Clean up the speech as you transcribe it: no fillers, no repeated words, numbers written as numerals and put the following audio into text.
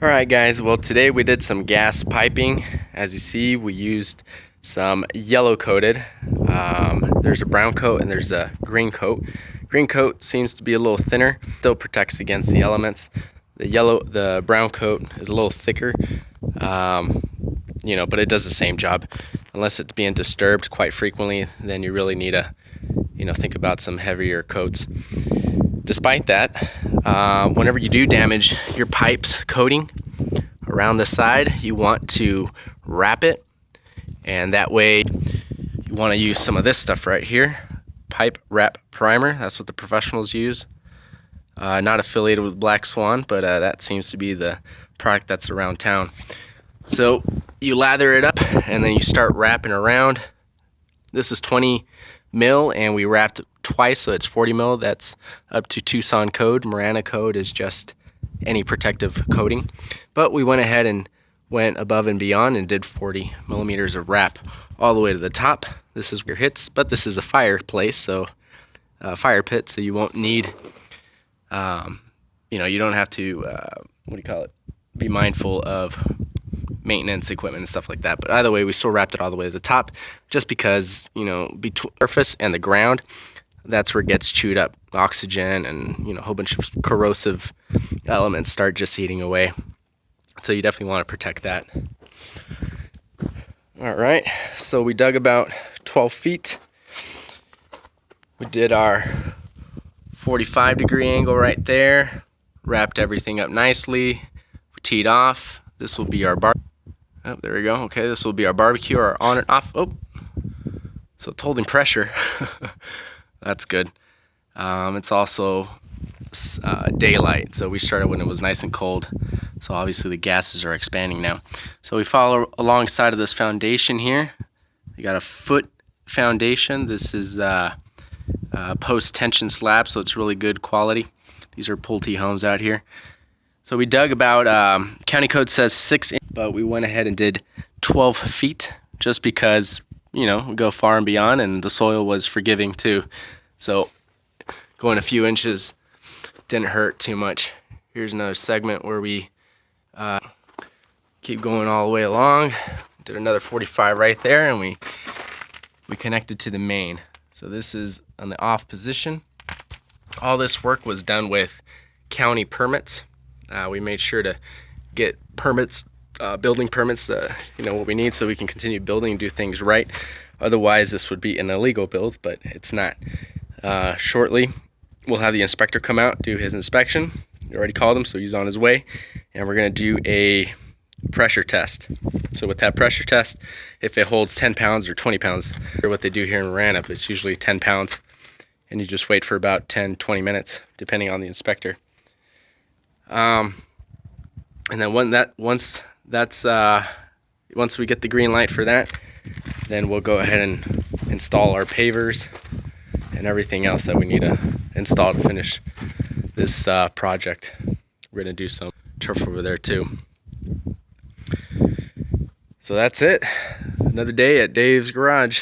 Alright guys, well today we did some gas piping. As you see, we used some yellow coated. There's a brown coat and there's a green coat. Green coat seems to be a little thinner, still protects against the elements. The brown coat is a little thicker, but it does the same job. Unless it's being disturbed quite frequently, then you really need to, think about some heavier coats. Despite that, whenever you do damage your pipe's coating around the side, you want to wrap it, and that way you want to use some of this stuff right here, pipe wrap primer. That's what the professionals use. Not affiliated with Black Swan, but that seems to be the product that's around town. So you lather it up and then you start wrapping around. This is 20 mil and we wrapped twice, so it's 40 mil. That's up to Tucson code. Marana code is just any protective coating, but we went ahead and went above and beyond and did 40 millimeters of wrap all the way to the top. This is where it hits, but this is a fireplace, so fire pit, so you won't need you don't have to be mindful of maintenance equipment and stuff like that. But either way, we still wrapped it all the way to the top, just because between the surface and the ground, that's where it gets chewed up. Oxygen and a whole bunch of corrosive elements start just eating away. So you definitely want to protect that. All right, so we dug about 12 feet. We did our 45-degree angle right there. Wrapped everything up nicely. Teed off. This will be our bar. Oh, there we go. Okay, this will be our barbecue, our on and off. Oh, so it's holding pressure. That's good. It's also daylight, so we started when it was nice and cold. So obviously the gases are expanding now. So we follow alongside of this foundation here. We got a foot foundation. This is post-tension slab, so it's really good quality. These are Pulte homes out here. So we dug about, county code says 6 inches, but we went ahead and did 12 feet just because, we go far and beyond, and the soil was forgiving too. So going a few inches didn't hurt too much. Here's another segment where we keep going all the way along. Did another 45 right there, and we connected to the main. So this is on the off position. All this work was done with county permits. We made sure to get permits, building permits, what we need so we can continue building and do things right. Otherwise, this would be an illegal build, but it's not. Shortly, we'll have the inspector come out, do his inspection. We already called him, so he's on his way. And we're going to do a pressure test. So with that pressure test, if it holds 10 pounds or 20 pounds, or what they do here in Marana, but it's usually 10 pounds. And you just wait for about 10-20 minutes, depending on the inspector. And then once we get the green light for that, then we'll go ahead and install our pavers and everything else that we need to install to finish this project. We're gonna do some turf over there too. So that's it. Another day at Dave's garage.